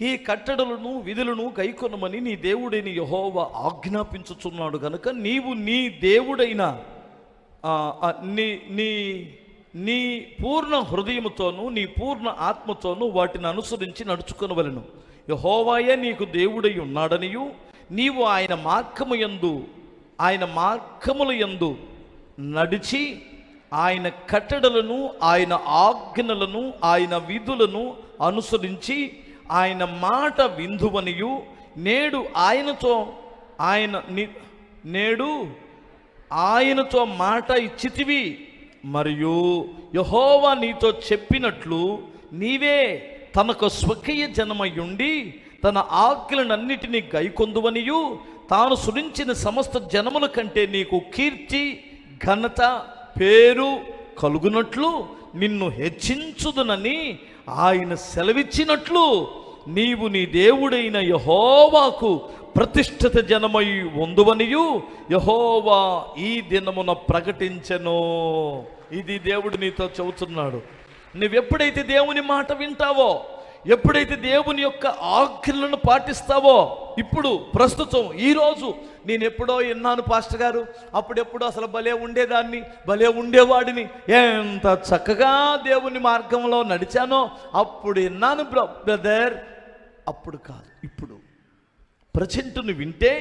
ఈ కట్టడలను విధులను గైకొనమని నీ దేవుడైన యెహోవా ఆజ్ఞాపించుచున్నాడు గనుక నీవు నీ దేవుడైన నీ నీ నీ పూర్ణ హృదయముతోనూ నీ పూర్ణ ఆత్మతోనూ వాటిని అనుసరించి నడుచుకొనవలెను. యెహోవాయే నీకు దేవుడై ఉన్నాడనియు నీవు ఆయన మార్గముల యందు నడిచి ఆయన కట్టడలను ఆయన ఆజ్ఞలను ఆయన విధులను అనుసరించి ఆయన మాట విందువనియు నేడు ఆయనతో మాట ఇచ్చితివి మరియు యెహోవా నీతో చెప్పినట్లు నీవే తనకు స్వకీయ జనమయ్యుండి తన ఆజ్ఞలనన్నిటినీ గైకొందువనియు తాను సృజించిన సమస్త జనముల కంటే నీకు కీర్తి ఘనత పేరు కలుగునట్లు నిన్ను హెచ్చించుదునని ఆయన సెలవిచ్చినట్లు నీవు నీ దేవుడైన యెహోవాకు ప్రతిష్ఠిత జనమై ఉందువనియు యెహోవా ఈ దినమున ప్రకటించెను. ఇది దేవుడు నీతో చెబుతున్నాడు. నువ్వెప్పుడైతే దేవుని మాట వింటావో, ఎప్పుడైతే దేవుని యొక్క ఆజ్ఞలను పాటిస్తావో, ఇప్పుడు ప్రస్తుతం ఈరోజు నేను ఎప్పుడో విన్నాను పాస్టర్ గారు, అప్పుడెప్పుడో అసలు భలే ఉండేదాన్ని, భలే ఉండేవాడిని, ఎంత చక్కగా దేవుని మార్గంలో నడిచానో అప్పుడు విన్నాను బ్రదర్. అప్పుడు కాదు, ఇప్పుడు ప్రజెంట్ను వింటే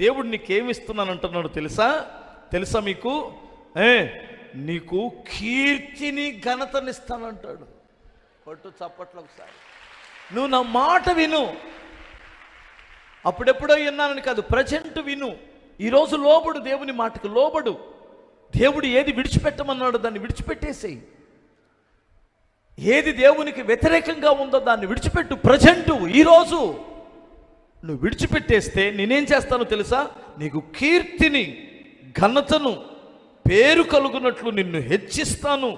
దేవుడు నీకేమిస్తున్నాను అంటున్నాడు తెలుసా మీకు? నీకు కీర్తిని ఘనతనిస్తానంటాడు. కొట్టు చప్పట్లు ఒకసారి. నువ్వు నా మాట విను. అప్పుడెప్పుడో విన్నానని కాదు, ప్రజెంట్ విను. ఈరోజు లోబడు, దేవుని మాటకు లోబడు. దేవుడు ఏది విడిచిపెట్టమన్నాడో దాన్ని విడిచిపెట్టేసేయి. ఏది దేవునికి వ్యతిరేకంగా ఉందో దాన్ని విడిచిపెట్టు. ప్రజెంటు ఈరోజు నువ్వు విడిచిపెట్టేస్తే నేనేం చేస్తానో తెలుసా? నీకు కీర్తిని ఘనతను పేరు కలుగునట్లు నిన్ను హెచ్చిస్తాను.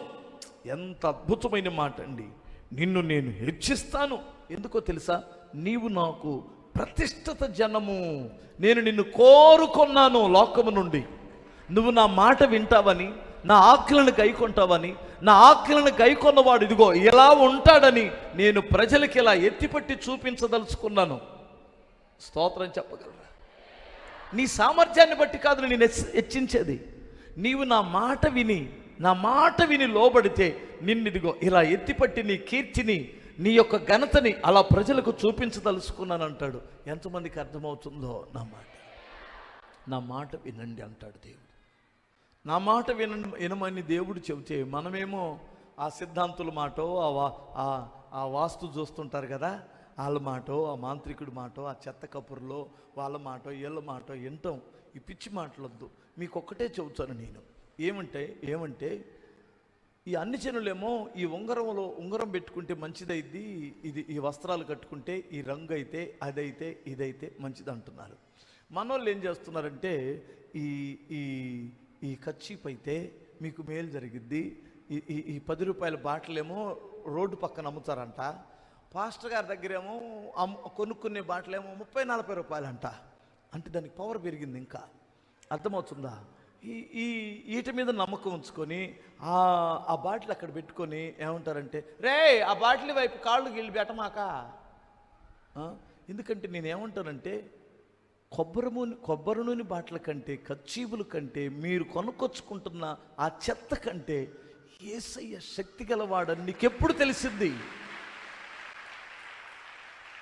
ఎంత అద్భుతమైన మాట అండి. నిన్ను నేను హెచ్చిస్తాను. ఎందుకో తెలుసా? నీవు నాకు ప్రతిష్ఠిత జనము. నేను నిన్ను కోరుకున్నాను లోకము నుండి. నువ్వు నా మాట వింటావని, నా ఆజ్ఞలను గైకొంటావని, నా ఆజ్ఞలను గైకొన్నవాడు ఇదిగో ఎలా ఉంటాడని నేను ప్రజలకి ఇలా ఎత్తిపట్టి చూపించదలుచుకున్నాను. స్తోత్రం చెప్పగలరా? నీ సామర్థ్యాన్ని బట్టి కాదు నేను హెచ్చించేది. నీవు నా మాట విని లోబడితే నిన్నిదిగో ఇలా ఎత్తిపట్టి నీ కీర్తిని, నీ యొక్క ఘనతని అలా ప్రజలకు చూపించదలుచుకున్నాను అంటాడు. ఎంతమందికి అర్థమవుతుందో? నా మాట వినండి అంటాడు దేవుడు. నా మాట వినమని దేవుడు చెబితే మనమేమో ఆ సిద్ధాంతుల మాటో, ఆ వాస్తు చూస్తుంటారు కదా, వాళ్ళ మాటో, ఆ మాంత్రికుడి మాటో, ఆ చెత్త కపురులో వాళ్ళ మాటో, వీళ్ళ మాటో వింటాం. ఈ పిచ్చి మాటలొద్దు. మీకు ఒక్కటే చెబుతాను నేను. ఏమంటే ఈ అన్ని జనులేమో ఈ ఉంగరం పెట్టుకుంటే మంచిదైద్ది, ఈ వస్త్రాలు కట్టుకుంటే ఈ రంగు అయితే అదైతే ఇదైతే మంచిది అంటున్నారు. మనోళ్ళు ఏం చేస్తున్నారంటే ఈ కర్చీఫ్ అయితే మీకు మేలు జరిగిద్ది, ఈ 10 రూపాయల బాటలేమో రోడ్డు పక్కన అమ్ముతారంట. పాస్టర్ గారి దగ్గరేమో కొనుక్కునే బాటలేమో 30-40 రూపాయలంట. అంటే దానికి పవర్ పెరిగింది. ఇంకా అర్థమవుతుందా? వీటి మీద నమ్మకం ఉంచుకొని ఆ బాటిల్ అక్కడ పెట్టుకొని ఏమంటారంటే, రే ఆ బాటిల్ వైపు కాళ్ళు గిల్లి పెట్టమాక. ఎందుకంటే నేనేమంటానంటే, కొబ్బరి నూనె బాటిల కంటే, కర్చీఫుల కంటే, మీరు కొనుక్కొచ్చుకుంటున్న ఆ చెత్త కంటే యేసయ్య శక్తి గలవాడని నీకెప్పుడు తెలిసింది?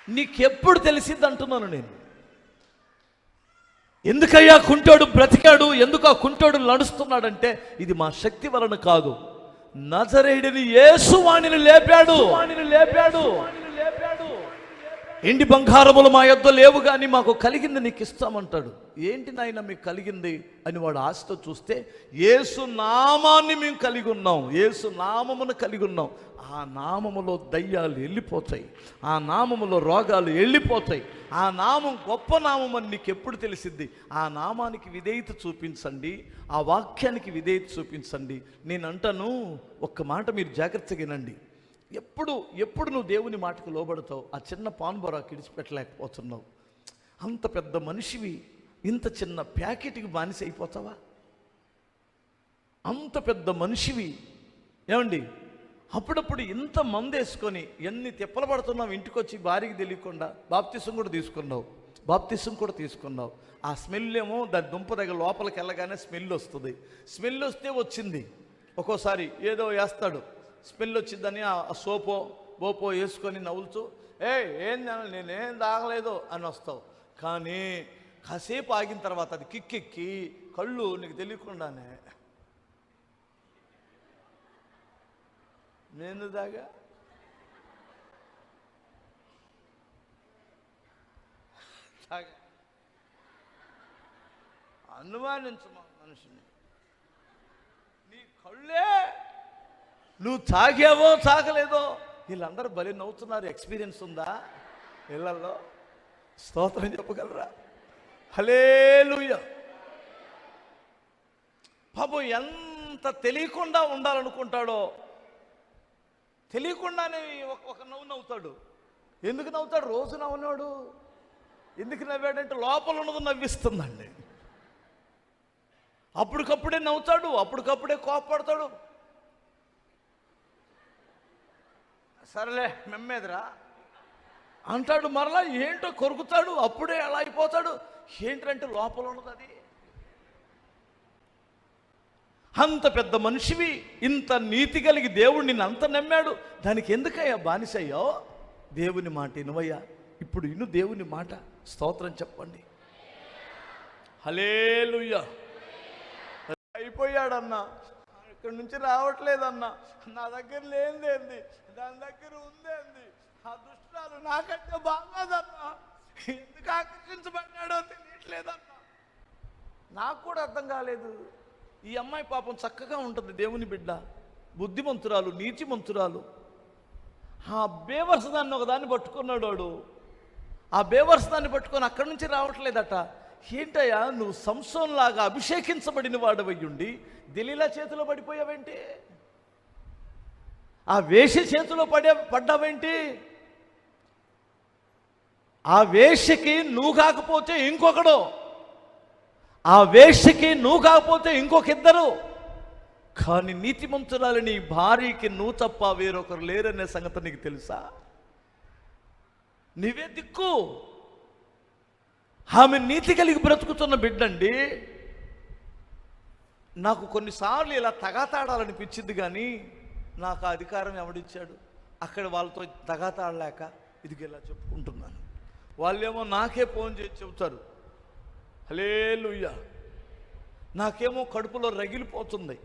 నీకెప్పుడు తెలిసింది అంటున్నాను నేను. ఎందుకయ్యా కుంటోడు బ్రతికాడు, ఎందుకు ఆ కుంటోడు నడుస్తున్నాడంటే ఇది మా శక్తి వలన కాదు. నజరేయుడిని యేసు వాణిని లేపాడు. ఎండి బంగారములు మా యొద్ద లేవు కానీ మాకు కలిగింది నీకు ఇస్తామంటాడు. ఏంటి నాయన మీకు కలిగింది అని వాడు ఆశతో చూస్తే, యేసు నామాన్ని మేము కలిగి ఉన్నాం, యేసు నామమును కలిగి ఉన్నాం. ఆ నామములో దయ్యాలు వెళ్ళిపోతాయి, ఆ నామములో రోగాలు వెళ్ళిపోతాయి. ఆ నామం గొప్ప నామం అని నీకు ఎప్పుడు తెలిసిద్ది? ఆ నామానికి విధేయత చూపించండి, ఆ వాక్యానికి విధేయత చూపించండి. నేను అంటాను, ఒక్క మాట మీరు జాగ్రత్తగా వినండి. ఎప్పుడు నువ్వు దేవుని మాటకు లోబడతావు, ఆ చిన్న పాన్బొరాకు ఇడిచిపెట్టలేకపోతున్నావు. అంత పెద్ద మనిషివి ఇంత చిన్న ప్యాకెట్కి బానిస అయిపోతావా? అంత పెద్ద మనిషివి, ఏమండి, అప్పుడప్పుడు ఇంత మందు వేసుకొని ఎన్ని తిప్పలు పడుతున్నావు, ఇంటికి వచ్చి భార్యకి తెలియకుండా బాప్తిసం కూడా తీసుకున్నావు. ఆ స్మెల్ ఏమో దాని దుంప దగ్గర లోపలికి వెళ్ళగానే స్మెల్ వస్తుంది. స్మెల్ వస్తే వచ్చింది. ఒక్కోసారి ఏదో వేస్తాడు, స్మెల్ వచ్చిందని ఆ సోపో బోపో వేసుకొని నవ్వులుతూ ఏం నేనేం తాగలేదు అని వస్తావు. కానీ కాసేపు ఆగిన తర్వాత అది కిక్కెక్కి కళ్ళు నీకు తెలియకుండానే నేను తాగా అనుమానించమా మనిషిని, నీ కళ్ళే నువ్వు తాగావో తాగలేదో. వీళ్ళందరూ బలి నవ్వుతున్నారు. ఎక్స్పీరియన్స్ ఉందా ఇళ్ళల్లో? స్తోత్రం చెప్పగలరా? హల్లెలూయా. పాపం ఎంత తెలియకుండా ఉండాలనుకుంటాడో, తెలియకుండానే ఒక నవ్వు నవ్వుతాడు. ఎందుకు నవ్వుతాడు? రోజు నవ్వునాడు. ఎందుకు నవ్వాడంటే లోపల ఉన్నది నవ్విస్తుందండి. అప్పటికప్పుడే నవ్వుతాడు, అప్పటికప్పుడే కోపపడతాడు. సరేలే మెమ్మేదిరా అంటాడు, మరలా ఏంటో కొరుకుతాడు, అప్పుడే అలా అయిపోతాడు. ఏంటంటే లోపల ఉన్నది అది. అంత పెద్ద మనిషివి, ఇంత నీతి కలిగి దేవుడు నిన్ను అంత నమ్మాడు, దానికి ఎందుకయ్యా బానిసయ్యో? దేవుని మాట వినువయ్యా. ఇప్పుడు ఇను దేవుని మాట. స్తోత్రం చెప్పండి. హల్లెలూయా. అయిపోయాడన్నా, ఇక్కడి నుంచి రావట్లేదన్నా, నా దగ్గర లేనిదేంది, దాని దగ్గర ఉందేంది, ఆ దుష్టాలు నాకంటే బాగాదన్నా, ఎందుకు ఆకర్షించబడ్డాడో తెలియట్లేదన్నా. నాకు కూడా అర్థం కాలేదు. ఈ అమ్మాయి పాపం చక్కగా ఉంటుంది, దేవుని బిడ్డ, బుద్ధిమంతురాలు, నీతిమంతురాలు. ఆ బేవర్సదాన్ని ఒకదాన్ని పట్టుకున్నాడు వాడు. ఆ బేవర్సదాన్ని పట్టుకొని అక్కడి నుంచి రావట్లేదట. ఏంటయ్యా నువ్వు సంసోన్లాగా అభిషేకించబడిన వాడవయ్యుండి దెలీలా చేతిలో పడిపోయావేంటి? ఆ వేశ్య చేతిలో పడ్డావేంటి? ఆ వేశ్యకి నువ్వు కాకపోతే ఇంకొకడు, ఆ వేశ్యకి నువ్వు కాకపోతే ఇంకొక ఇద్దరు. కానీ నీతిమంతురాలు నీ భార్యకి నువ్వు తప్ప వేరొకరు లేరనే సంగతి నీకు తెలుసా? నీవే దిక్కు. ఆమె నీతి కలిగి బ్రతుకుతున్న బిడ్డండి. నాకు కొన్నిసార్లు ఇలా తగాతాడాలనిపించింది, కానీ నాకు ఆ అధికారం ఎవడిచ్చాడు? అక్కడ వాళ్ళతో తగాతాడలేక ఇదికి ఇలా చెప్పుకుంటున్నాను. వాళ్ళేమో నాకే ఫోన్ చేసి చెబుతారు, హల్లెలూయా. నాకేమో కడుపులో రగిలిపోతుంది.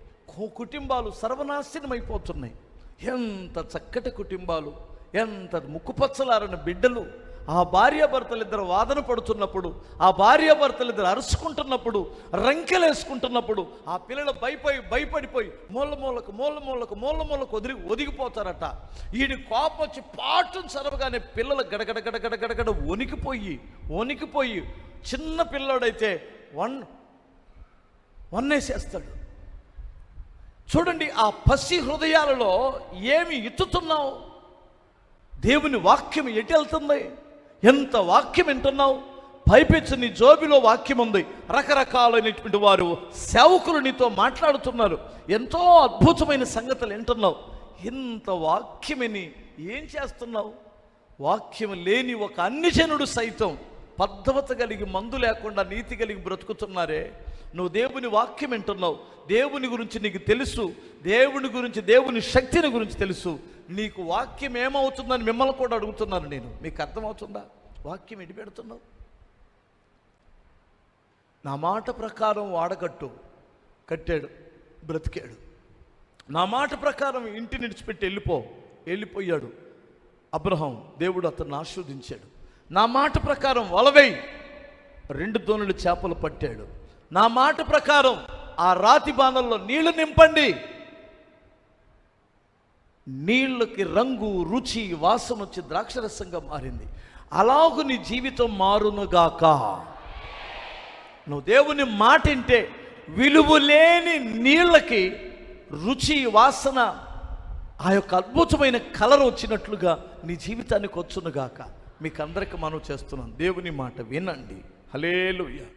కుటుంబాలు సర్వనాశనం అయిపోతున్నాయి. ఎంత చక్కటి కుటుంబాలు, ఎంత ముక్కుపచ్చలారని బిడ్డలు. ఆ భార్యాభర్తలిద్దరు వాదన పడుతున్నప్పుడు, ఆ భార్యాభర్తలిద్దరు అరుచుకుంటున్నప్పుడు, రంకెలేసుకుంటున్నప్పుడు ఆ పిల్లలు భయపడిపోయి మూలమూలకు ఒదిగిపోతారట. ఈయన కోపం వచ్చి పాటును చదవగానే పిల్లలు గడగడ వణికిపోయి చిన్న పిల్లోడైతే వన్నేసేస్తాడు. చూడండి, ఆ పసి హృదయాలలో ఏమి ఎత్తుతున్నావు? దేవుని వాక్యం ఎటు వెళ్తుంది? ఎంత వాక్యం వింటున్నావు? పైపెచ్చు నీ జోబిలో వాక్యం ఉంది. రకరకాలైనటువంటి వారు సేవకులు నీతో మాట్లాడుతున్నారు. ఎంతో అద్భుతమైన సంగతులు వింటున్నావు. ఇంత వాక్యమని ఏం చేస్తున్నావు? వాక్యం లేని ఒక అన్యజనుడు సైతం పద్ధతి కలిగి, మందు లేకుండా నీతి కలిగి బ్రతుకుతున్నారే. నువ్వు దేవుని వాక్యం వింటున్నావు, దేవుని గురించి నీకు తెలుసు, దేవుని గురించి, దేవుని శక్తిని గురించి తెలుసు. నీకు వాక్యం ఏమవుతుందని మిమ్మల్ని కూడా అడుగుతున్నాను నేను. మీకు అర్థమవుతుందా? వాక్యం ఎటు పెడుతున్నావు? నా మాట ప్రకారం వాడకట్టు కట్టాడు, బ్రతికాడు. నా మాట ప్రకారం ఇంటిని విడిచిపెట్టి వెళ్ళిపోయాడు అబ్రహాం. దేవుడు అతన్ని ఆశీర్వదించాడు. నా మాట ప్రకారం వలవేయి, 2 దోణులు చేపలు పట్టాడు. నా మాట ప్రకారం ఆ రాతి బాణల్లో నీళ్లు నింపండి, నీళ్ళకి రంగు, రుచి, వాసన వచ్చి ద్రాక్షరసంగా మారింది. అలాగూ నీ జీవితం మారునుగాక. నువ్వు దేవుని మాట వింటే విలువలేని నీళ్ళకి రుచి, వాసన, ఆ యొక్క అద్భుతమైన కలర్ వచ్చినట్లుగా నీ జీవితానికి వచ్చునుగాక. మీకు అందరికీ మనవి చేస్తున్నాను, దేవుని మాట వినండి. హల్లెలూయా.